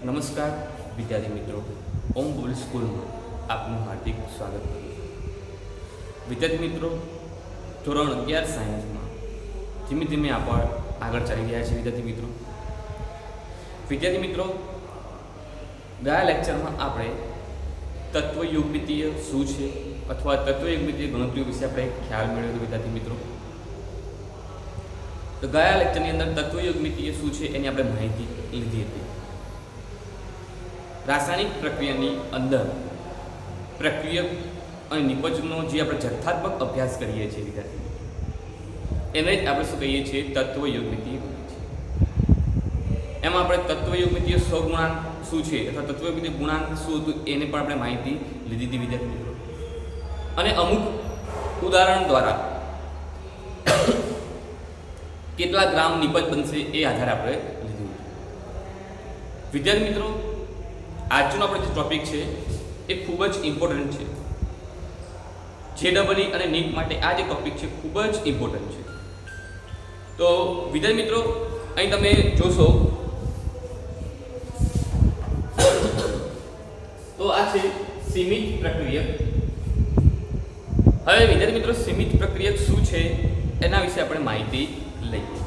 નમસ્કાર વિદ્યાર્થી મિત્રો, ઓમ પબ્લિક સ્કૂલમાં આપનું હાર્દિક સ્વાગત કરું છું. વિદ્યાર્થી મિત્રો, ધોરણ 11 સાયન્સમાં ધીમે ધીમે આપણે આગળ ચાલી રહ્યા છીએ. વિદ્યાર્થી મિત્રો, ગયા લેક્ચરમાં આપણે તત્વયોગમિતીય શું છે અથવા તત્વયોગમિતીય ગણતરીઓ વિશે આપણે ખ્યાલ મેળવ્યો. વિદ્યાર્થી મિત્રો, તો ગયા લેક્ચરની અંદર તત્વયોગમિતીય શું છે એની આપણે માહિતી લીધી હતી. રાસાયણિક પ્રક્રિયાની અંદર પ્રક્રિયક અને નિપજનો જે આપણે જથ્થાત્મક અભ્યાસ કરીએ છીએ વિદ્યાર્થી, એને જ આપણે શું કહીએ છીએ? તત્વયોગમિતીય કહીએ છીએ. એમાં આપણે તત્વયોગમિતીય સહગુણાંક શું છે અથવા તત્વયોગમિતીય ગુણાંક શું હતું એની પણ આપણે માહિતી લીધી હતી વિદ્યાર્થી મિત્રો. અને અમુક ઉદાહરણ દ્વારા કેટલા ગ્રામ નિપજ બનશે એ આધારે આપણે લીધું. વિદ્યાર્થી મિત્રો, આજનો આપણો જે ટોપિક છે એ ખૂબ જ ઇમ્પોર્ટન્ટ છે. JEE અને NEET માટે આ જે ટોપિક છે ખૂબ જ ઇમ્પોર્ટન્ટ છે. તો વિદ્યાર્થી મિત્રો, અહીં તમે જોશો તો આ છે સીમિત પ્રક્રિયક. હવે વિદ્યાર્થી મિત્રો, સીમિત પ્રક્રિયક શું છે એના વિશે આપણે માહિતી લઈએ.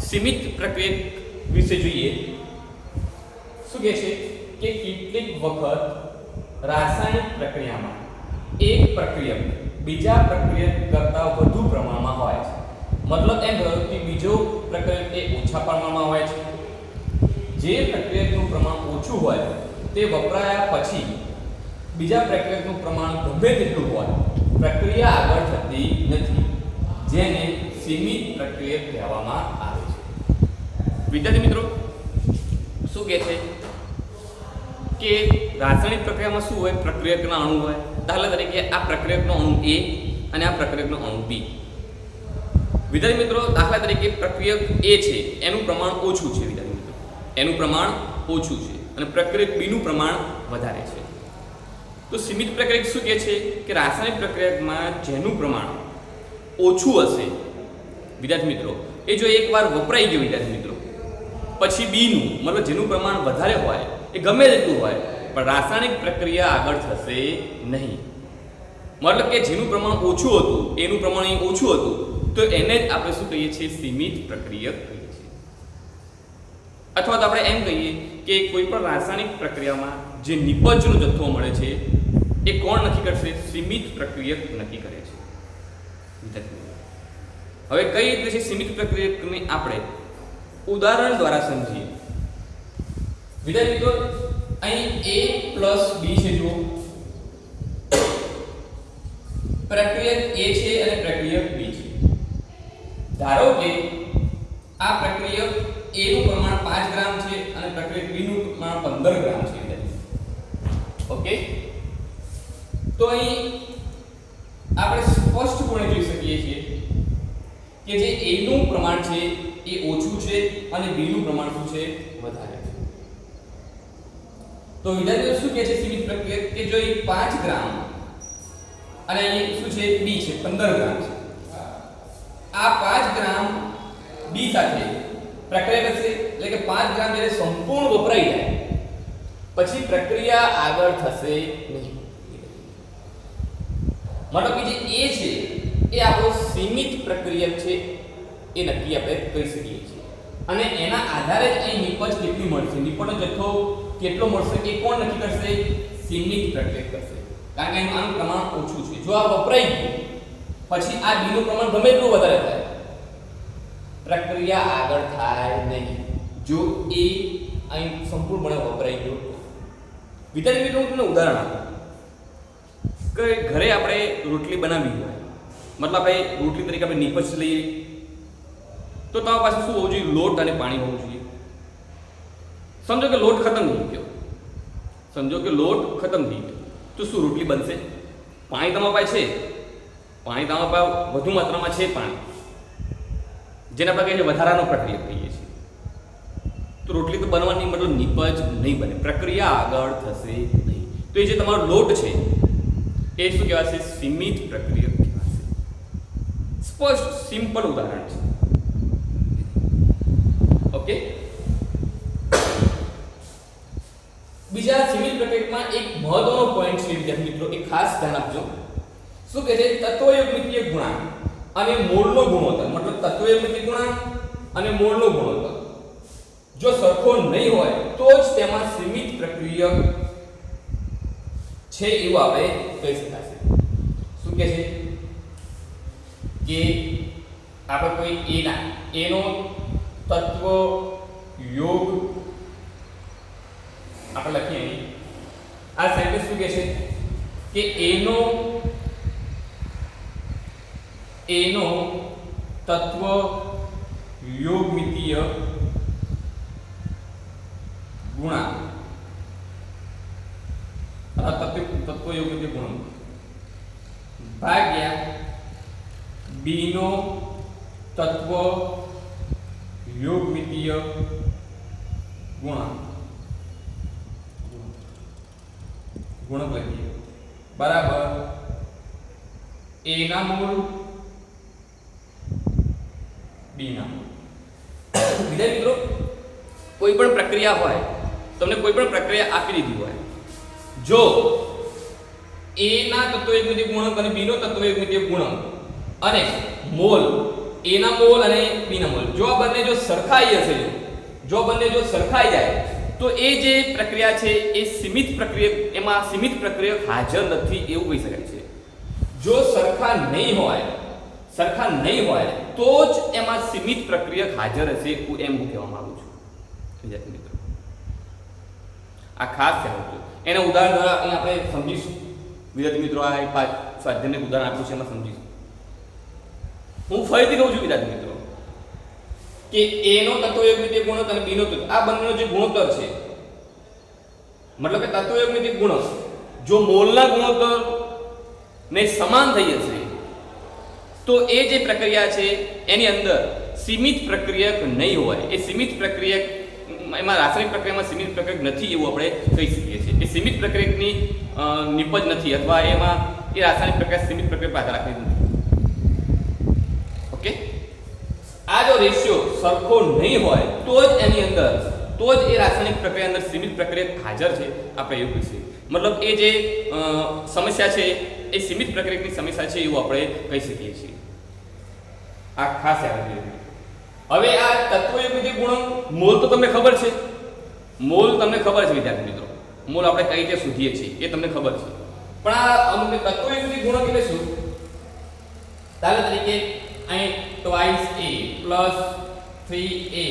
સીમિત પ્રક્રિયક વિશે જોઈએ. શું કહે છે કે કેટલીક વખત રાસાયણિક પ્રક્રિયામાં એક પ્રક્રિયક બીજા પ્રક્રિયક કરતાં વધુ પ્રમાણમાં હોય છે. મતલબ એમ થયો કે બીજો પ્રક્રિયક એ ઓછા પ્રમાણમાં હોય છે. જે પ્રક્રિયકનું પ્રમાણ ઓછું હોય તે વપરાયા પછી બીજા પ્રક્રિયકનું પ્રમાણ ગમે તેટલું હોય, પ્રક્રિયા આગળ થતી નથી, જેને સીમિત પ્રક્રિયક કહેવામાં આવે છે. વિદ્યાર્થી મિત્રો, શું કહે છે કે રાસાયણિક પ્રક્રિયામાં શું હોય? પ્રક્રિયકના અણુ હોય. દાખલા તરીકે આ પ્રક્રિયકનો અણુ A અને આ પ્રક્રિયકનો અણુ B. વિદ્યાર્થી મિત્રો, દાખલા તરીકે પ્રક્રિયક A છે એનું પ્રમાણ ઓછું છે. વિદ્યાર્થી મિત્રો, એનું પ્રમાણ ઓછું છે અને પ્રક્રિયક B નું પ્રમાણ વધારે છે. તો સીમિત પ્રક્રિયક શું કહે છે કે રાસાયણિક પ્રક્રિયામાં જેનું પ્રમાણ ઓછું હશે વિદ્યાર્થી મિત્રો, એ જો એકવાર વપરાઈ ગયું વિદ્યાર્થી મિત્રો, પછી B નું મતલબ જેનું પ્રમાણ વધારે હોય એ ગમે તેટલું હોય પણ રાસાયણિક પ્રક્રિયા આગળ થશે નહીં. મતલબ કે જેનું પ્રમાણ ઓછું હતું એનું પ્રમાણ અહીં ઓછું હતું, તો એને જ આપણે શું કહીએ છીએ? સીમિત પ્રક્રિયક કહીએ છીએ. અથવા તો આપણે એમ કહીએ કે કોઈ પણ રાસાયણિક પ્રક્રિયામાં જે નિપજનો જથ્થો મળે છે એ કોણ નક્કી કરશે? સીમિત પ્રક્રિયક નક્કી કરે છે. હવે કઈ રીતે છે સીમિત પ્રક્રિયકને આપણે ઉદાહરણ દ્વારા સમજીએ. વિદ્યાર્થી મિત્રો, અહીં A + B છે. જુઓ, પ્રક્રિયક A છે અને પ્રક્રિયક B છે. ધારો કે આ પ્રક્રિયક A નું પ્રમાણ 5 ગ્રામ છે અને પ્રક્રિયક B નું પ્રમાણ 15 ગ્રામ છે. ઓકે, તો અહીં આપણે સ્પષ્ટપણે જોઈ શકીએ છીએ કે જે A નું પ્રમાણ છે એ ઓછું છે અને B નું પ્રમાણ શું છે? વધારે છે. તો વિદ્યાર્થીઓ શું કહે છે સીમિત પ્રક્રિયક કે જો એ 5 ગ્રામ અને અહીં શું છે? B છે 15 ગ્રામ છે. આ 5 ગ્રામ B સાથે પ્રક્રિયા કરશે, એટલે કે 5 ગ્રામ જ્યારે સંપૂર્ણ વપરાઈ જાય પછી પ્રક્રિયા આગળ થશે નહીં. મતલબ કે જે A છે એ આપણો સીમિત પ્રક્રિયક છે એ નક્કી આપણે કરી શકીએ છીએ. અને એના આધારે જ અહીં નિપજ કેટલી મળશે, નિપજનો જથ્થો કેટલો મળશે એ કોણ નક્કી કરશે? સીમિત પ્રક્રિયક કરશે. કારણ કે આનું પ્રમાણ ઓછું છે. જો આ વપરાઈ ગયું પછી આ B નું પ્રમાણ ગમે એટલું વધારે થાય, પ્રક્રિયા આગળ થાય નહીં. જો એ અહીં સંપૂર્ણપણે વપરાઈ ગયો. વિદ્યાર્થી મિત્રો, હું તમને ઉદાહરણ આપું કે ઘરે આપણે રોટલી બનાવી હોય, મતલબ આપણે રોટલી તરીકે આપણે નિપજ લઈએ, તો તમારી પાસે શું હોવું જોઈએ? લોટ અને પાણી હોવું જોઈએ. સમજો કે લોટ ખતમ થઈ ગયો, તો શું રોટલી બનશે? પાણી તમારા પાસે છે, વધુ માત્રામાં છે પાણી, જેને આપણે કહીએ છીએ વધારાનો પ્રક્રિયક કહીએ છીએ. તો રોટલી તો બનવાની મતલબ નિપજ નહીં બને, પ્રક્રિયા આગળ થશે નહીં. તો એ જે તમારો લોટ છે એ શું કહેવાશે? સીમિત પ્રક્રિયક કહેવાશે. સ્પષ્ટ સિમ્પલ ઉદાહરણ છે. ઓકે, બીજા સીમિત પ્રક્રિયકમાં એક મહત્વનો પોઈન્ટ છે વિદ્યાર્થી મિત્રો, એક ખાસ ધ્યાન આપજો. શું કહે છે? તત્વયુગ્મિતીય ગુણાંક અને મોલનો ગુણોત્તર, મતલબ તત્વયુગ્મિતીય ગુણાંક અને મોલનો ગુણોત્તર જો સરખો નહીં હોય તો જ તેમાં સીમિત પ્રક્રિયક છે એવું આપણે કહી શકાશે. શું કહે છે કે આપણે કોઈ એનો તત્વ યોગ આપણે લખીએ અહીં. આ સેન્ટેન્સ શું કહે છે કે એનો તત્વ યોગમિતીય ગુણાંક તત્વ યોગમિતીય ગુણાંક ભાગ્યા બી નો તત્વ યોગમિતીય ગુણાંક લખીએ બરાબર a ના મૂળ b ના મૂળ. વિદ્યાર્થી મિત્રો, કોઈ પણ પ્રક્રિયા હોય, તમને કોઈ પણ પ્રક્રિયા આપી દીધી હોય, જો a ના તત્વયુગ્મિતીય ગુણાંક અને b નો તત્વયુગ્મિતીય ગુણાંક અને મોલ, a ના મોલ અને b ના મોલ, જો આ બંને જો સરખાઈ હશે, જો બંને જો સરખાઈ જાય તો એ જે પ્રક્રિયા છે એ સીમિત પ્રક્રિયક, એમાં સીમિત પ્રક્રિયક હાજર નથી એવું કહી શકાય છે. જો સરખા નહીં હોય તો જ એમાં સીમિત પ્રક્રિયક હાજર હશે, હું એમ કહેવા માંગુ છું વિદ્યાર્થી મિત્રો. આ ખાસ ધ્યાન રાખજો. એના ઉદાહરણ દ્વારા અહીં આપણે સમજીશું વિદ્યાર્થી મિત્રો. આ સ્વાધ્યાયનું ઉદાહરણ આપ્યું છે, એમાં સમજીશું. હું ફરીથી કહું છું વિદ્યાર્થી મિત્રો કે a નો તત્વયુગ્મિતીય ગુણોત્તર અને b નો તત્વ, આ બંનેનો જે ગુણોત્તર છે, મતલબ કે તત્વયુગ્મિતીય ગુણક જો મોલના ગુણોત્તર ને સમાન થઈ જશે તો એ જે પ્રક્રિયા છે એની અંદર સીમિત પ્રક્રિયક નહીં હોય. એ સીમિત પ્રક્રિયક, એમાં રાસાયણિક પ્રક્રિયામાં સીમિત પ્રક્રિયક નથી એવું આપણે કહી શકીએ છીએ. એ સીમિત પ્રક્રિયકની નિપજ નથી, અથવા એમાં એ રાસાયણિક પ્રક્રિયા સીમિત પ્રક્રિયા પર આધાર રાખતી નથી. ઓકે, આ જો રેશિયો સરખો નહીં હોય તો જ એની અંદર, તો જ એ રાસાયણિક પ્રક્રિયા અંદર સીમિત પ્રક્રિયક હાજર છે આપણે એવું કહીશું. મતલબ એ જે સમસ્યા છે એ સીમિત પ્રક્રિયકની સમસ્યા છે એવું આપણે કહી શકીએ છીએ. આ ખાસ યાદ રાખજો. હવે આ તત્વયુગ્મિતીય ગુણાંક મોલ તો તમને ખબર છે, મોલ તમને ખબર છે વિદ્યાર્થી મિત્રો, મોલ આપણે કઈ રીતે શોધીએ છીએ એ તમને ખબર છે. પણ આ અમને તત્વયુગ્મિતીય ગુણાંક એટલે શું? દાખલા તરીકે અહીં twice a plus 3a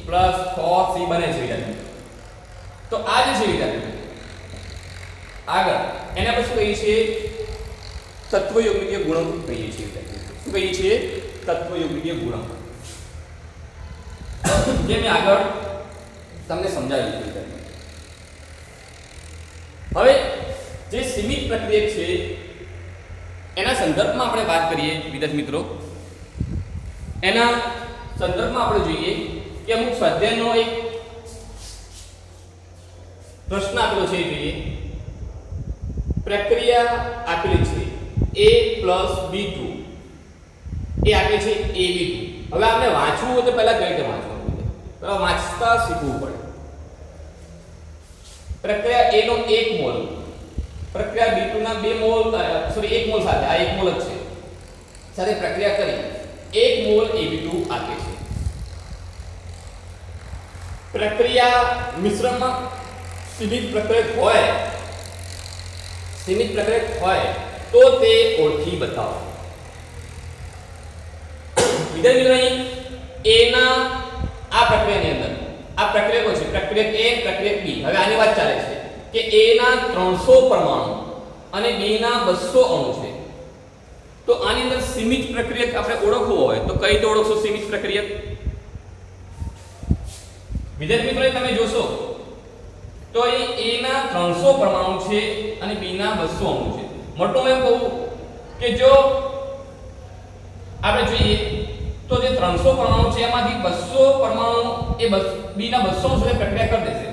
plus 4c બને છે વિદ્યાર્થી મિત્રો. તો આ જે છે વિદ્યાર્થી મિત્રો, આગળ એને આપણે શું કહીએ છીએ? તત્વયુગ્મિતીય ગુણાંક કહીએ છીએ વિદ્યાર્થી મિત્રો. શું કહીએ છીએ? તત્વયુગ્મિતીય ગુણાંક. જે મેં આગળ તમને સમજાવ્યું છે. હવે જે સીમિત પ્રક્રિયક છે એના સંદર્ભમાં આપણે વાત કરીએ વિદ્યાર્થી મિત્રો. એના સંદર્ભમાં આપણે જોઈએ કે અમુક સ્વાધ્યાયનો એક પ્રશ્ન આપેલો છે. જોઈએ પ્રક્રિયા આપેલી છે a + b2, એ આપે છે ab2. હવે આપણે વાંચવું હોય તો પહેલા કઈ રીતે વાંચવાનું? પહેલા વાંચતા શીખવું પડે. પ્રક્રિયા a નો 1 મોલ પ્રક્રિયા b2 ના 2 મોલ, સોરી 1 મોલ સાથે, આ 1 મોલ જ છે, સાથે પ્રક્રિયા કરી 1 મોલ ab2 આપે છે. પ્રક્રિયા મિશ્રણમાં સીમિત પ્રક્રિયક હોય તો તે ઓળખી બતાવો. વિદ્યાર્થી મિત્રો, a ના આ પ્રક્રિયાની અંદર આ પ્રક્રિયકો છે, પ્રક્રિયક a, પ્રક્રિયક b. હવે આની વાત ચાલે છે કે a ના 300 પરમાણુ અને b ના 200 અણુ છે. તો આની અંદર સીમિત પ્રક્રિયક આપણે ઓળખવો હોય તો કઈ રીતે ઓળખશો સીમિત પ્રક્રિયક? વિદ્યાર્થી મિત્રો, તમે જોશો તો અહીં a ના 300 પરમાણુ છે અને b ના 200 અણુ છે. મોટું એમ કહું કે જો આપણે જોઈએ તો જે 300 પરમાણુ છે એમાંથી 200 પરમાણુ એ b ના 200 સાથે પ્રક્રિયા કરી દેશે.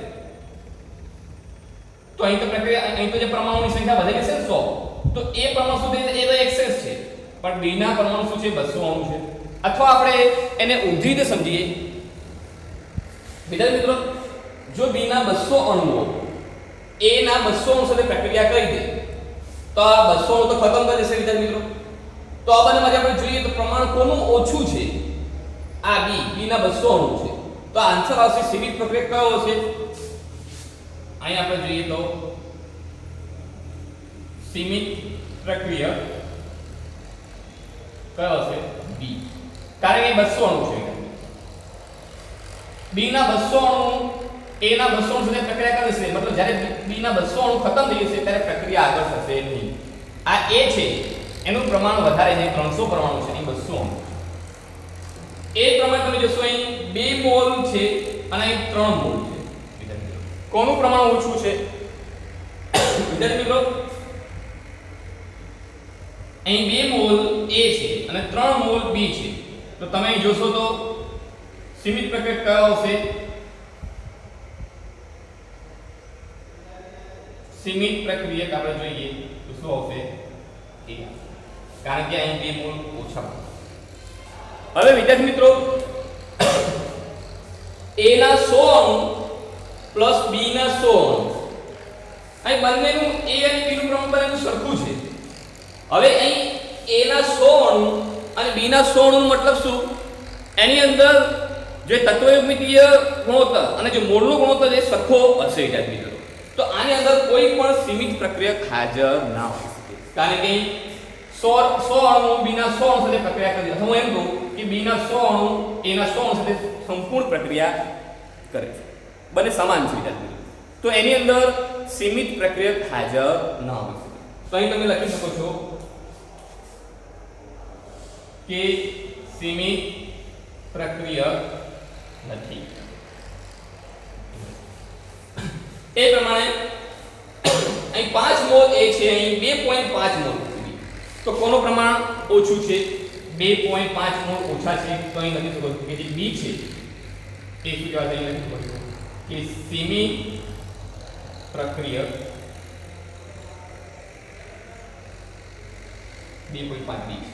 તો અહીં તો જે પરમાણુની સંખ્યા વધે છે 100, તો એ પરમાણુ શું છે? એ તો એક્સેસ છે, પણ b ના પરમાણુ શું છે? 200 અણુ છે. અથવા આપણે એને ઊંધી રીતે સમજીએ વિદ્યાર્થી મિત્રો, જો b ના 200 અણુઓ A ના 200 સાથે પ્રક્રિયા કરી દે તો આ 200 તો ખતમ થઈ જશે વિદ્યાર્થી મિત્રો. તો આ બંનેમાંથી આપણે જોઈએ તો પ્રમાણ કોનું ઓછું છે? આ B ના 200 છે. તો આન્સર આવશે સીમિત પ્રક્રિયક કયો હશે? અહીં આપણે જોઈએ તો સીમિત પ્રક્રિયક કયો હશે? B. કારણ કે 200 અણુ છે. B ના 200 અણુ A ના 200 અણુ સાથે પ્રક્રિયા કરશે, મતલબ જ્યારે B ના 200 અણુ ખતમ થઈ જશે ત્યારે પ્રક્રિયા આગળ થશે નહીં. આ A છે એનું પ્રમાણ વધારે છે, 300 પરમાણુ છે, અહીં 200 અણુ. એ પ્રમાણે તમે જોશો અહીં 2 મોલ છે અને અહીં 3 મોલ છે. કોનું પ્રમાણ ઓછું છે? વિદ્યાર્થી મિત્રો અહીં 2 મોલ A છે અને 3 મોલ B છે. તો તમે અહીં જોશો તો સીમિત પ્રક્રિયક કયો હશે? સીમિત પ્રક્રિયક આપણે જોઈએ તો શું આવશે? A. કારણ કે અહીં 2 મોલ ઓછા. હવે વિદ્યાર્થી મિત્રો A ના 100 અણુ પ્લસ B ના 100 અણુ, અહીં બંનેનું A અને B નું પ્રમાણ બંનેનું સરખું છે. હવે અહીં A ના 100 અણુ અને B ના 100 અણુનો મતલબ શું? એની અંદર જે તત્વયુગ્મિતીય ગુણોત્તર અને જે મોલનો ગુણોત્તર એ સરખો હશે વિદ્યાર્થી મિત્રો. તો આની અંદર કોઈ પણ સીમિત પ્રક્રિયક હાજર ના હોઈ શકે, કારણ કે 100 અણુ B ના 100 અણુ સાથે પ્રક્રિયા કરી. હું એમ કહું કે B ના 100 અણુ A ના 100 અણુ સાથે સંપૂર્ણ પ્રક્રિયા કરે છે, બંને સમાન છે વિદ્યાર્થી મિત્રો. તો એની અંદર સીમિત પ્રક્રિયક હાજર ન હોઈ શકે. તો અહીં તમે લખી શકો છો કે સીમિત પ્રક્રિયક નથી. એ પ્રમાણે અહીં 5 મોલ A છે, અહીં 2.5 મોલ B. તો કોનું પ્રમાણ ઓછું છે? 2.5 મોલ ઓછા છે. તો અહીં લખી શકો કે જે B છે એ શું કહેવાય? અહીં લખી શકો કે સીમિત પ્રક્રિયક 2.5 B છે.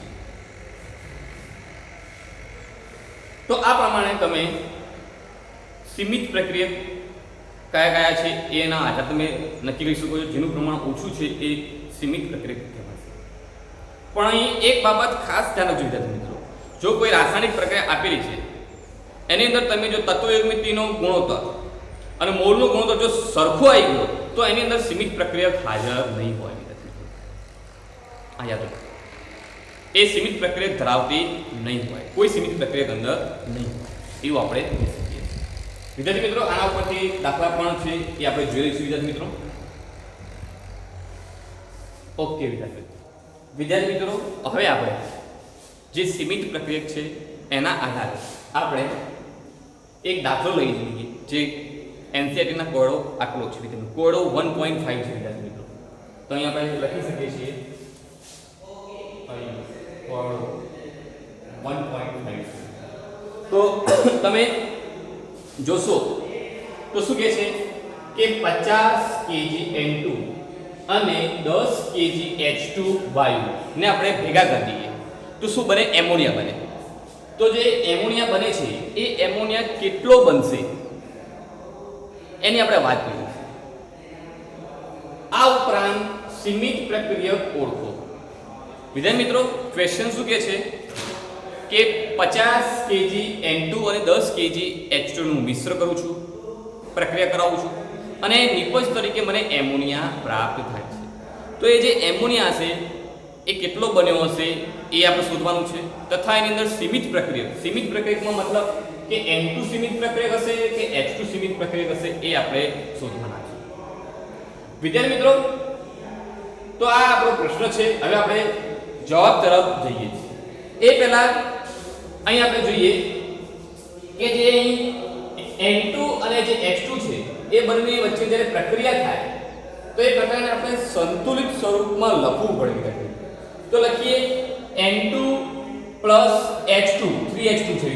તો આ પ્રમાણે તમે સીમિત પ્રક્રિયક કયા છે એના આધારે તમે નક્કી કરી શકો છો. જેનું પ્રમાણ ઓછું છે એ સીમિત પ્રક્રિયક કહેવાશે. પણ અહીં એક બાબત ખાસ ધ્યાન રાખજો વિદ્યાર્થી મિત્રો, જો કોઈ રાસાયણિક પ્રક્રિયા આપેલી છે એની અંદર તમે જો તત્વયુગ્મિતિનો ગુણોત્તર અને મોલનો ગુણોત્તર જો સરખો આવી ગયો તો એની અંદર સીમિત પ્રક્રિયક હાજર નહીં હોય વિદ્યાર્થી મિત્રો. આ યાદ રાખો, એ સીમિત પ્રક્રિયક ધરાવતી નહીં હોય, કોઈ સીમિત પ્રક્રિયક અંદર નહીં હોય એવું આપણે કહી શકીએ. વિદ્યાર્થી મિત્રો આના ઉપરથી દાખલા પણ છે એ આપણે જોઈ લઈશું વિદ્યાર્થી મિત્રો. ઓકે વિદ્યાર્થી મિત્રો હવે આપણે જે સીમિત પ્રક્રિયક છે એના આધારે આપણે એક દાખલો લઈ લઈએ જે એનસીઈઆરટીના કોડો આટલો છે વિદ્યાર્થી. કોડો 1.5 છે વિદ્યાર્થી મિત્રો. તો અહીં આપણે લખી શકીએ છીએ કોડો 1.5. તો તમે જોશો તો શું કહે છે કે 50 kg N2 અને 10 kg H2 વાયુ ને આપણે ભેગા કરી દઈએ તો શું બને? એમોનિયા બને. તો જે એમોનિયા બને છે એ એમોનિયા કેટલો બનશે એની આપણે વાત કરીએ. આ ઉપરાંત સીમિત પ્રક્રિયક ઓળખો. વિદ્યાર્થી મિત્રો ક્વેશ્ચન શું કહે છે કે 50 kg N2 અને 10 kg H2 નું મિશ્ર કરું છું, પ્રક્રિયા કરાવું છું અને નિપજ તરીકે મને એમોનિયા પ્રાપ્ત થાય છે. તો એ જે એમોનિયા હશે એ કેટલો બન્યો હશે એ આપણે શોધવાનું છે. તથા એની અંદર સીમિત પ્રક્રિયકમાં મતલબ કે N2 સીમિત પ્રક્રિયક હશે કે H2 સીમિત પ્રક્રિયક હશે એ આપણે શોધવાના છે. વિદ્યાર્થી મિત્રો તો આ આપણો પ્રશ્ન છે. હવે આપણે જવાબ તરફ જઈએ છીએ. એ પહેલા અહીં આપણે જોઈએ કે જે N2 અને જે H2 છે એ બંને વચ્ચે જ્યારે પ્રક્રિયા થાય તો એ પ્રક્રિયાને આપણે સંતુલિત સ્વરૂપમાં લખવું પડે. તો લખીએ N2 H2 3H2 છે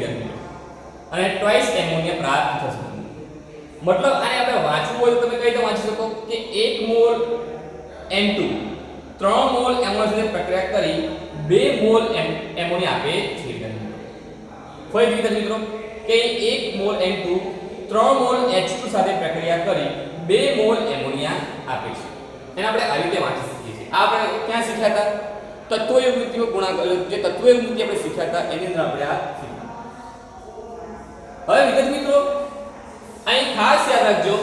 અને ટ્વાઇસ એમોનિયા પ્રાપ્ત થશે. મતલબ આને આપણે વાંચવું હોય તો તમે કઈ રીતે વાંચી શકો કે 1 મોલ N2 3 મોલ એમોનિયા સાથે પ્રક્રિયા કરી 2 મોલ એમોનિયા આપે છે. ફરી વિદ્યાર્થી મિત્રો કે 1 મોલ N2 3 મોલ H2 સાથે પ્રક્રિયા કરી 2 મોલ એમોનિયા આપે છે. એને આપણે આવી રીતે વાંચી શકીએ છીએ. આ આપણે ક્યાં શીખ્યા હતા? તત્વયુગ્મિતિનો ગુણાકાર, જે તત્વયુગ્મિતિ આપણે શીખ્યા હતા એની અંદર આપણે આ શીખ્યા. હવે વિદ્યાર્થી મિત્રો અહીં ખાસ યાદ રાખજો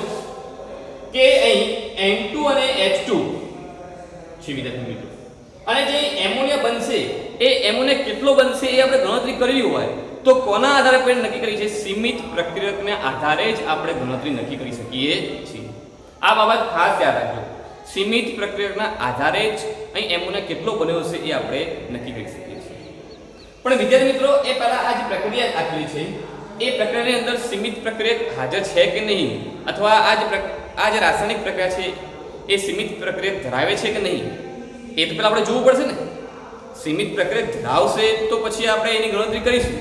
કે અહીં N2 અને H2 છે વિદ્યાર્થી મિત્રો, અને જે એમોનિયા બનશે એ એમોનિયા કેટલો બનશે એ આપણે ગણતરી કરવી હોય તો કોના આધારે આપણે નક્કી કરી છે? સીમિત પ્રક્રિયકને આધારે જ આપણે ગણતરી નક્કી કરી શકીએ છીએ. આ બાબત ખાસ યાદ રાખજો. સીમિત પ્રક્રિયકના આધારે જ અહીં એમોનિયા કેટલો બન્યો હશે એ આપણે નક્કી કરી શકીએ છીએ. પણ વિદ્યાર્થી મિત્રો એ પહેલા આ જે પ્રક્રિયા આપેલી છે એ પ્રક્રિયાની અંદર સીમિત પ્રક્રિયક હાજર છે કે નહીં, અથવા આ જે રાસાયણિક પ્રક્રિયા છે એ સીમિત પ્રક્રિયક ધરાવે છે કે નહીં એ તો પહેલા આપણે જોવું પડશે ને. સીમિત પ્રક્રિયક ધરાવશે તો પછી આપણે એની ગણતરી કરીશું.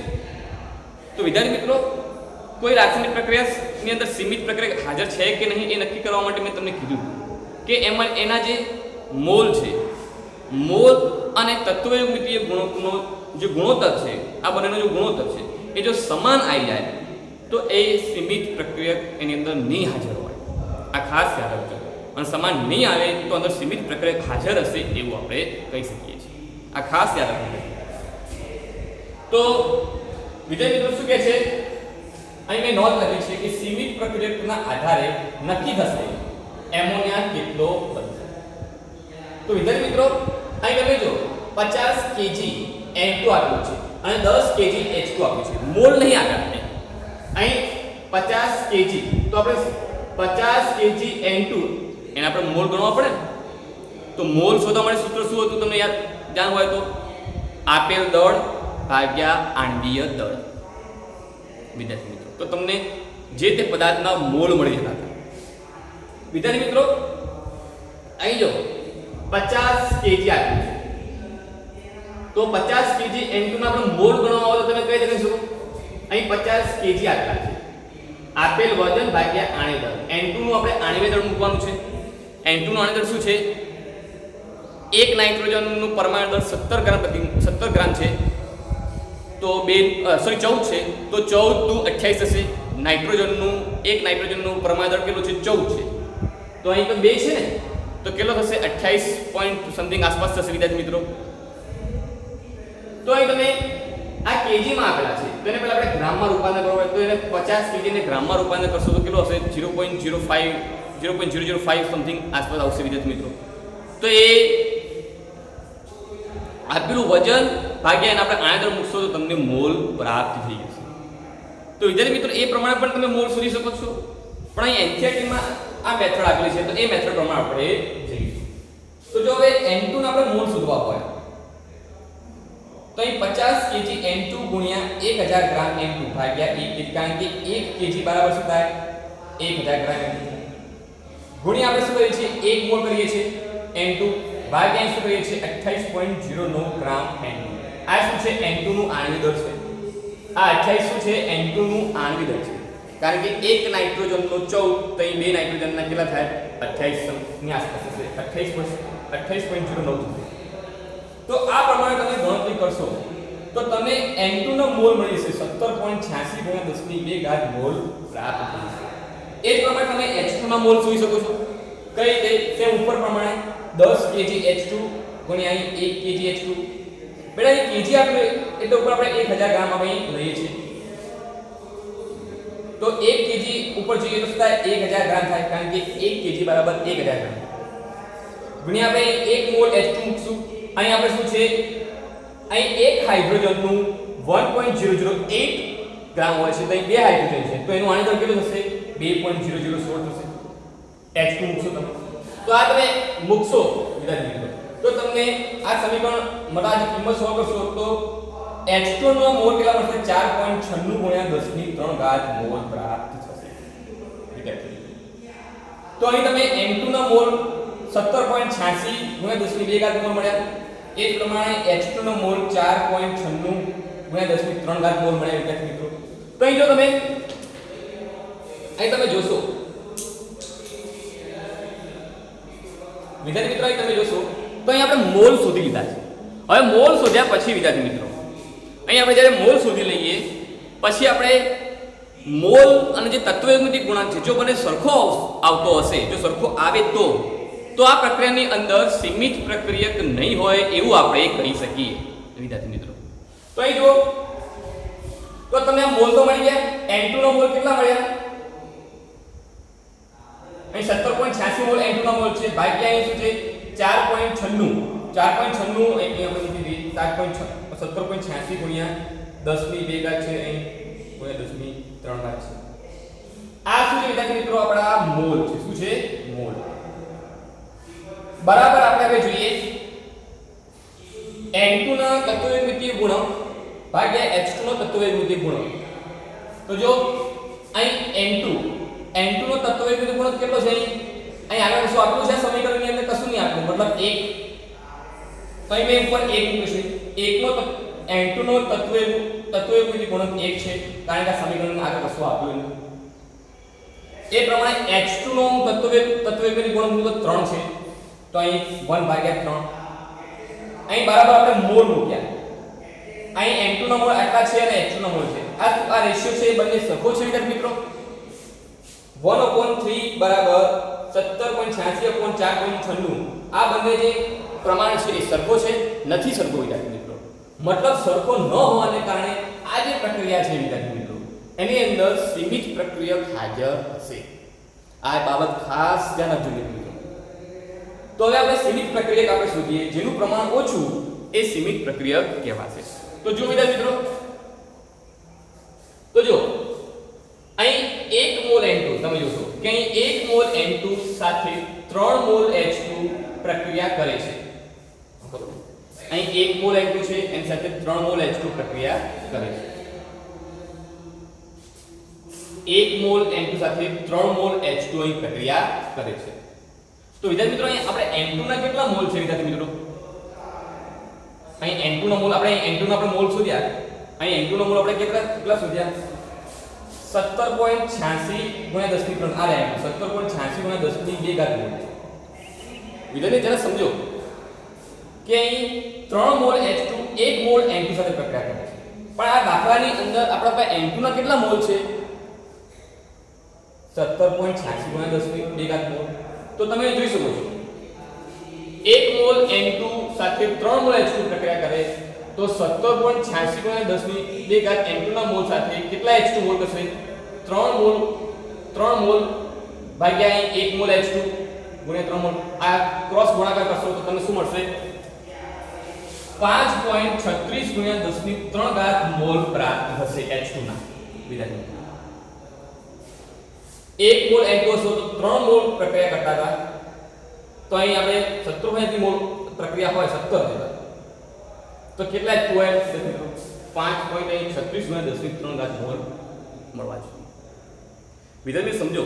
તો વિદ્યાર્થી મિત્રો કોઈ રાસાયણિક પ્રક્રિયાની અંદર સીમિત પ્રક્રિયક હાજર છે કે નહીં એ નક્કી કરવા માટે મેં તમને કીધું કે એમાં એના જે મોલ છે, મોલ અને તત્વયુગ્મિતીય ગુણકનો જે ગુણોત્તર છે, આ બંનેનો જે ગુણોત્તર છે એ જો સમાન આવી જાય તો એ સીમિત પ્રક્રિયક એની અંદર નહીં હાજર હોય. આ ખાસ યાદ રાખજો. અને સમાન નહીં આવે તો અંદર સીમિત પ્રક્રિયક હાજર હશે એવું આપણે કહી શકીએ છીએ. આ ખાસ યાદ રાખજો. તો વિદ્યાર્થી મિત્રો શું કહે છે? અહીં મેં નોંધ કરી છે કે સીમિત પ્રક્રિયકના આધારે નક્કી થશે એમોનિયા કેટલો બનશે. તો વિદ્યાર્થી મિત્રો અહીં તમે જો 50 kg N2 આપ્યું છે અને 10 kg H2 આપ્યું છે. મોલ નહીં આપ્યા. અહીં 50 kg તો આપણે 50 kg N2 એને આપણે મોલ ગણવા પડે. તો મોલ શોધવા માટે સૂત્ર શું હતું તમને યાદ ધ્યાન હોય તો? આપેલ દળ ભાગ્યા આણ્વીય દળ. વિદ્યાર્થી મિત્રો તો તમને જે તે પદાર્થના મોલ મળી જતા હતા. વિદ્યાર્થી મિત્રો અહીં જો 50 kg આપ્યું છે તો 50 kg N2 ના આપણે મોલ ગણવા હોય તો તમે કઈ રીતે શકો? અહીં 50 kg આપ્યા છે, આપેલ વજન ભાગ્યા આણ્વીય દળ. N2 નું આપણે આણ્વીય દળ મૂકવાનું છે. N2 નું આણ્વીય દળ શું છે? એક નાઇટ્રોજનનું પરમાણુ દળ 17 ગ્રામ છે તો 14 છે તો 14 દુ 28 થશે. નાઇટ્રોજનનું એક નાઇટ્રોજનનું પરમાણુ દળ કેટલું છે? 14 છે. તો અહીં તો 2 છે ને તો કેટલો થશે? 28 પોઈન્ટ સમથિંગ આસપાસ થશે વિદ્યાર્થી મિત્રો. તો અહીં તમે આ કેજી માં આપેલા છે તો એને પહેલા આપણે ગ્રામમાં રૂપાંતર કરવું હોય તો એને 50 kg ને ગ્રામમાં રૂપાંતર કરશો તો કેટલો હશે? 0.05 સમથિંગ આસપાસ આવશે વિદ્યાર્થી મિત્રો. તો એ આપેલું વજન ભાગ્યા એને આપણે આણ્વીય દળ મૂકશો તો તમને મોલ પ્રાપ્ત થઈ જશે. તો વિદ્યાર્થી મિત્રો એ પ્રમાણે પણ તમે મોલ શોધી શકો છો. પણ અહીં એનસીઈઆરટીમાં આ મેથડ આપેલી છે તો એ મેથડ પ્રમાણે આપણે જઈશું. તો જો હવે N2 ને આપણે મોલ શોધવા હોય તો અહીં 50 kg N2 ગુણ્યા 1000 ગ્રામ N2 ભાગ્યા 1 kg, કારણ કે 1 kg બરાબર શું થાય? 1000 ગ્રામ N2 ગુણ્યા આપણે શું કરીએ છીએ? 1 મોલ કરીએ છીએ N2 ભાગ્યા શું કરીએ છીએ? 28.09 ગ્રામ N2. આ શું છે? N2 નું આણ્વીય દળ છે. આ 28 શું છે? N2 નું આણ્વીય દળ છે. કારણ કે એક નાઇટ્રોજનનો 14 તો અહીં બે નાઇટ્રોજનના કેટલા થાય? 28 ની આસપાસ હશે. 28.09 તો આ પ્રમાણે તમે ગણતરી કરશો તો તમને N2 નો મોલ મળી જશે 17.86 × 10⁻² મોલ પ્રાપ્ત થશે. એ જ પ્રમાણે તમે H2 ના મોલ શોધી શકો છો. કઈ રીતે? સેમ ઉપર પ્રમાણે 10 kg H2 ગુણ્યા અહીં 1 kg H2. બેટા અહીં kg આપણે એટલે ઉપર આપણે 1000 ગ્રામ આપણે લઈએ છીએ તો 1 kg ઉપર જોઈએ તો થાય 1000 ગ્રામ થાય, કારણ કે 1 kg બરાબર 1000 ગ્રામ ગુણ્યા આપણે 1 મોલ H2 મૂકશું. અહીં આપણે શું છે? અહીં એક હાઇડ્રોજનનું 1.008 ગ્રામ હોય છે તો અહીં બે હાઇડ્રોજન છે તો એનું આણ્વીય દળ કેટલું થશે? 2.0016 થશે. H2 મૂકશો તમે તો આ તમે મૂકશો વિદ્યાર્થી મિત્રો તો તમને આ સમીકરણ મતલબ આ કિંમત સોલ્વ કરશો તો H2 નો મોલ કેટલા મળશે? 4.96 × 10⁻³ મોલ પ્રાપ્ત થશે વિદ્યાર્થી. તો અહીં તમે N2 નો મોલ 17.86 × 10⁻² મોલ મળ્યા. એ જ પ્રમાણે H2 નો મોલ 4.96 × 10⁻³ મોલ મળ્યા વિદ્યાર્થી મિત્રો. તો અહીં જો તમે જોશો વિદ્યાર્થી મિત્રો અહીં તમે જોશો તો અહીં આપણે મોલ શોધી લીધા છે. હવે મોલ શોધ્યા પછી વિદ્યાર્થી મિત્રો અહીં આપણે જ્યારે મોલ શોધી લઈએ પછી આપણે મોલ અને જે તત્વયુગ્મિતિક ગુણાંક છે જો બંને સરખો આવતો હશે, જો સરખો આવે તો તો આ પ્રક્રિયાની અંદર સીમિત પ્રક્રિયક નહીં હોય એવું આપણે કહી શકીએ વિદ્યાર્થી મિત્રો. તો અહીં જો તો તમને મોલ તો મળી ગયા. N2 નો મોલ કેટલા મળ્યા? અહીં 17.86 મોલ N2 નો મોલ છે ભાગ્યા અહીં શું છે 4.96 4.96 અહીં આપણે મૂકી દીધી 17.86 ગુણ્યા 10 ની 2 ઘાત છે અહીં ગુણ્યા 10 ની 3 ઘાત છે. આ શું છે વિદ્યાર્થી મિત્રો? આપણા મોલ છે. શું છે? મોલ. બરાબર આપણે હવે જોઈએ N2 ના તત્વોમિતિય ગુણક ભાગ્યા H2 નો તત્વોમિતિય ગુણક. તો જો અહીં N2 નો તત્વોમિતિય ગુણક કેટલો છે? અહીં આગળ શું આપેલું છે સમીકરણની અંદર? કશું નહીં આપેલું, મતલબ 1. તો અહીં મેં ઉપર 1 મૂક્યું છે. 1 નો N2 નો તત્વોમિતિય ગુણક 1 છે કારણ કે આ સમીકરણમાં આગળ કશું આપેલું નથી. એ પ્રમાણે H2 નો તત્વોમિતિય ગુણક મૂકો 3 છે. તો અહીં 1 ભાગ્યા 3. અહીં બરાબર આપણે મોલ મૂક્યા. અહીં N2 નો મોલ આટલા છે અને H2 નો મોલ છે. આ રેશિયો છે એ બંને સરખો છે વિદ્યાર્થી મિત્રો. 1/3 બરાબર 17.86/4.96. આ બંને જે પ્રમાણ છે એ સરખો છે? નથી સરખો વિદ્યાર્થી મિત્રો. મતલબ સરખો ન હોવાને કારણે આ જે પ્રક્રિયા છે વિદ્યાર્થી મિત્રો એની અંદર સીમિત પ્રક્રિયક હાજર હશે. આ બાબત ખાસ ધ્યાન આપજો મિત્રો. તો હવે આપણે સીમિત પ્રક્રિયક આપણે શોધીએ જેનું પ્રમાણ ઓછું એ સીમિત પ્રક્રિયક કહેવાશે. તો જો વિદ્યાર્થી મિત્રો તો જો અહીં 1 મોલ N2 તમે જોશો કે અહીં 1 મોલ N2 સાથે 3 મોલ H2 પ્રક્રિયા કરે છે. અહીં 1 મોલ N2 છે એની સાથે 3 મોલ H2 પ્રક્રિયા કરે છે. 1 મોલ N2 સાથે 3 મોલ H2 અહીં પ્રક્રિયા કરે છે. તો વિદ્યાર્થી મિત્રો અહીં આપણે N2 ના કેટલા મોલ છે વિદ્યાર્થી મિત્રો? અહીં N2 નો મોલ આપણે N2 નો આપણે મોલ શોધ્યા. અહીં N2 નો મોલ આપણે કેટલા શોધ્યા? 17.86 ગુણ્યા 10 ની 3 આ રહ્યા 17.86 ગુણ્યા 10 ની 2 ઘાત મોલ છે. વિદ્યાર્થી જરા સમજો કે અહીં 3 મોલ H2 1 મોલ N2 સાથે પ્રક્રિયા કરે છે. પણ આ દાખલાની અંદર આપણા પાસે N2 ના કેટલા મોલ છે? 17.86 ગુણ્યા 10 ની 2 ઘાત મોલ. તો તમે જોઈ શકો છો 1 મોલ N2 સાથે 3 મોલ H2 પ્રક્રિયા કરે તો 17.86 ગુણ્યા 10 ની 2 ઘાત N2 ના મોલ સાથે કેટલા H2 મોલ થશે? 3 મોલ ભાગ્યા અહીં 1 મોલ H2 ગુણ્યા 3 મોલ. આ ક્રોસ ગુણાકાર કરશો તો તમને શું મળશે? 5.36 ગુણ્યા 10 ની 3 ઘાત મોલ પ્રાપ્ત થશે H2 ના. વિદ્યાર્થી 1 મોલ N2 હશે તો 3 મોલ પ્રક્રિયા કરતા હતા. તો અહીં આપણે 17 મોલ પ્રક્રિયા હોય 17 જેટલા તો કેટલા H2 હોય? 5.36 ગુણ્યા 10 ની 3 ઘાત મોલ મળવા જોઈએ. વિદ્યાર્થી સમજો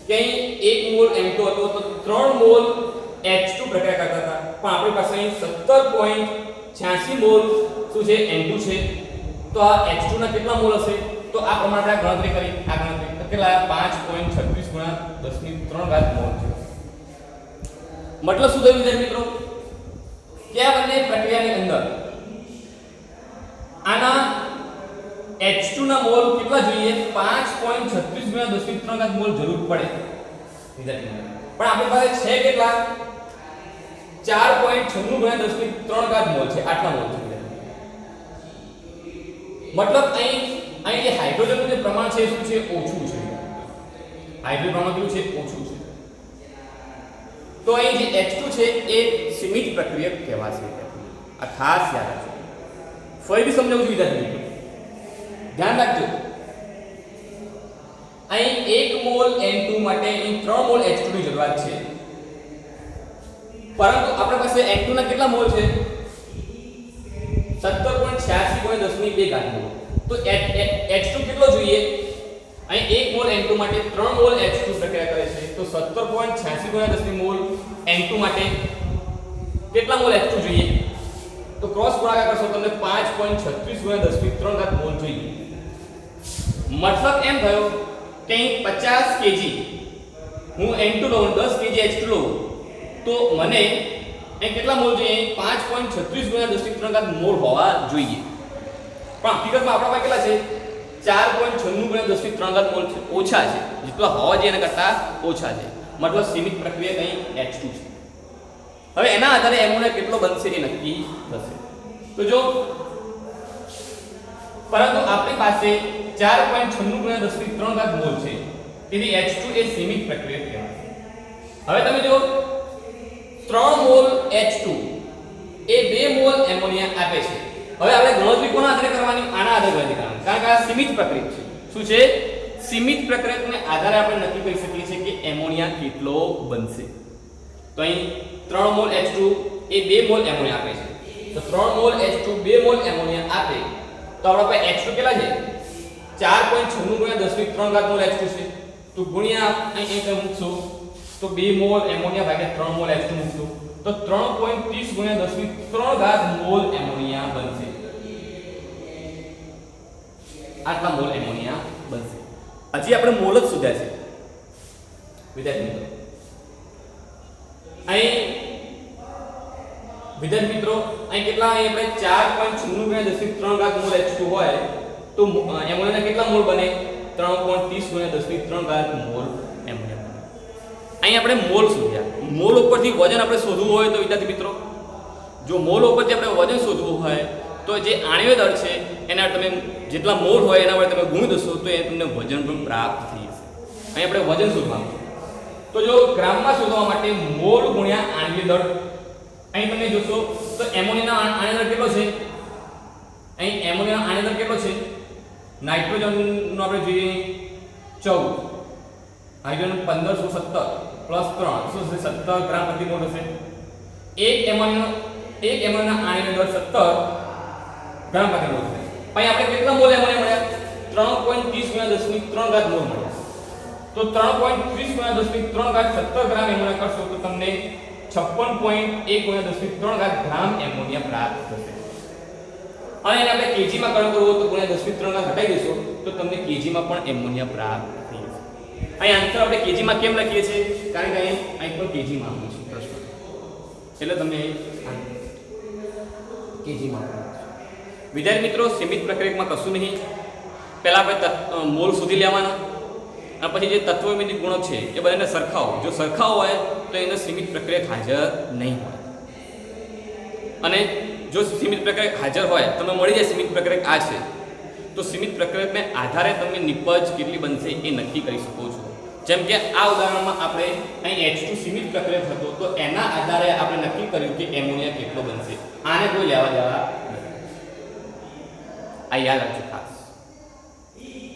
કે અહીં 1 મોલ N2 હતો તો 3 મોલ H2 પ્રક્રિયા કરતા હતા. પણ આપણી પાસે અહીં 17.86 મોલ શું છે? N2 છે. તો આ H2 ના કેટલા મોલ હશે? તો આ પ્રમાણે આપણે ગણતરી કરી. આ ગણતરી કેટલા? 5.36 ગુણ્યા 10 ની 3 ઘાત મોલ છે. મતલબ શું થયું વિદ્યાર્થી મિત્રો? કે આ બંને પ્રક્રિયાની અંદર આના H2 ના મોલ કેટલા જોઈએ? 5.36 ગુણ્યા 10 ની 3 ઘાત મોલ જરૂર પડે વિદ્યાર્થી મિત્રો. પણ આપણી પાસે છે કેટલા? 4.96 ગુણ્યા 10 ની 3 ઘાત મોલ છે. આટલા મોલ છે. મતલબ અહીં જે હાઇડ્રોજનનું જે પ્રમાણ છે શું છે? ઓછું છે. હાઇડ્રોજન પ્રમાણ કેટલું છે? ઓછું છે. તો અહીં જે H2 છે એ સીમિત પ્રક્રિયક કહેવાશે. આ ખાસ યાદ રાખજો. ફરીથી સમજાવું છું વિદ્યાર્થી મિત્રો. ધ્યાન રાખજો. અહીં 1 મોલ N2 માટે અહીં 3 મોલ H2 ની જરૂરિયાત છે. પરંતુ આપણી પાસે N2 ના કેટલા મોલ છે? 17.86 ગુણ્યા 10 ની 2 ઘાત મોલ. તો H2 કેટલો જોઈએ? અહીં 1 મોલ N2 માટે 3 મોલ H2 પ્રક્રિયા કરે છે તો 17.86 ગુણ્યા 10 ની મોલ N2 માટે કેટલા મોલ H2 જોઈએ? તો ક્રોસ ગુણાકાર કરશો તમને 5.36 ગુણ્યા 10 ની 3 ઘાત મોલ જોઈએ. મતલબ એમ થયો કે અહીં 50 kg હું N2 લઉં 10 kg H2 લઉં તો મને અહીં કેટલા મોલ જોઈએ? 5.36 ગુણ્યા 10 ની 3 ઘાત મોલ હોવા જોઈએ. પણ હકીકતમાં આપણા પાસે કેટલા છે? 4.96 ગુણ્યા 10 ની 3 ઘાત મોલ છે. ઓછા છે. જેટલા હોવા જોઈએ એના કરતા ઓછા છે. મતલબ સીમિત પ્રક્રિયક અહીં H2 છે. હવે એના આધારે એમોનિયા કેટલો બનશે એ નક્કી થશે. તો જો પરંતુ આપણી પાસે 4.96 × 10³ મોલ છે, તેથી H2 એ સીમિત પ્રક્રિયક કહેવાય. હવે તમે જો 3 મોલ H2 એ 2 મોલ એમોનિયા આપે છે. હવે આપણે ગણતરી કોના આધારે કરવાની? આના આધારે ગણતરી કરવાની, કારણ કે આ સીમિત પ્રક્રિયક છે. શું છે? સીમિત પ્રક્રિયકને આધારે આપણે નક્કી કરી શકીએ છીએ કે એમોનિયા કેટલો બનશે. તો અહીં 3 મોલ H2 એ 2 મોલ એમોનિયા આપે છે. તો 3 મોલ H2 2 મોલ એમોનિયા આપે તો આપણા પાસે H2 કેટલા છે? 4.96 × 10³ મોલ H2 છે. તો ગુણ્યા અહીં મૂકશું તો 2 મોલ એમોનિયા ભાગ્યા 3 મોલ H2 મૂકશું તો 3.30 × 10³ મોલ એમોનિયા બનશે. આટલા મોલ એમોનિયા બનશે. હજી આપણે મોલ જ શોધ્યા છે વિદ્યાર્થી મિત્રો. અહીં વિદ્યાર્થી મિત્રો અહીં કેટલા? અહીં આપણે 4.96 × 10³ મોલ H2 હોય તો એમોનિયાના કેટલા મોલ બને? 3.30 × 10³ મોલ એમોનિયા બને. અહીં આપણે મોલ શોધ્યા. મોલ ઉપરથી વજન આપણે શોધવું હોય તો વિદ્યાર્થી મિત્રો, જો મોલ ઉપરથી આપણે વજન શોધવું હોય તો જે આણ્વીય દળ છે એના તમે જેટલા મોલ હોય એના વડે તમે ગુણી દો તો એ તમને વજન પણ પ્રાપ્ત થઈ જશે. અહીં આપણે વજન શોધવાનું છે. તો જો ગ્રામમાં શોધવા માટે મોલ ગુણ્યા આણ્વીય દળ, અહીં તમે જોશો તો એમોનિયાનો આણ્વીય દળ કેટલો છે? અહીં એમોનિયાનો આણ્વીય દળ કેટલો છે? નાઇટ્રોજનનો આપણે જોઈએ 14, હાઇડ્રોજન 1517 + 3 શું છે? 17 ગ્રામ પ્રતિ મોલ હશે. એક એમોનિયાનો આણ્વીય દળ 17 ગ્રામ પ્રતિ મોલ છે. અહીં આપણે કેટલા મોલ એમોનિયા મળ્યા? 3.30 × 10³ મોલ મળ્યા. તો 3.30 × 10³ 17 ગ્રામ એમોનિયા કરશો તો તમને 56.1 × 10³ ગ્રામ એમોનિયા પ્રાપ્ત થશે. અને એને આપણે કેજીમાં કન્વર્ટ કરવો તો ×10³ ઘટાડી દેશો તો તમને કેજીમાં પણ એમોનિયા પ્રાપ્ત થઈ જશે. અહીં આન્સર આપણે કેજીમાં કેમ લખીએ છીએ? કારણ કે અહીં પણ કેજીમાં આપ્યું છે પ્રશ્ન, એટલે તમને કેજીમાં વિદ્યાર્થી મિત્રો સીમિત પ્રક્રિયકમાં કશું નહીં. પહેલા આપણે મોલ શોધી લેવાના અને પછી જે તત્વોમિતિક ગુણો છે એ બધાને સરખાવો. જો સરખાવો હોય તો એને સીમિત પ્રક્રિયક હાજર નહીં હોય, અને જો સીમિત પ્રક્રિયક હાજર હોય તમને મળી જાય સીમિત પ્રક્રિયક આ છે તો સીમિત પ્રક્રિયકને આધારે તમે નિપજ કેટલી બનશે એ નક્કી કરી શકો છો. જેમ કે આ ઉદાહરણમાં આપણે અહીં H2 સીમિત પ્રક્રિયક હતો તો એના આધારે આપણે નક્કી કર્યું કે એમોનિયા કેટલો બનશે. આને કોઈ લેવા દેવા નથી. આ યાદ રાખજો ખાસ.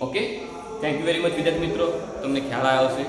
Okay, thank you very much વિદ્યાર્થી મિત્રો, તમને ખ્યાલ આવ્યો છે.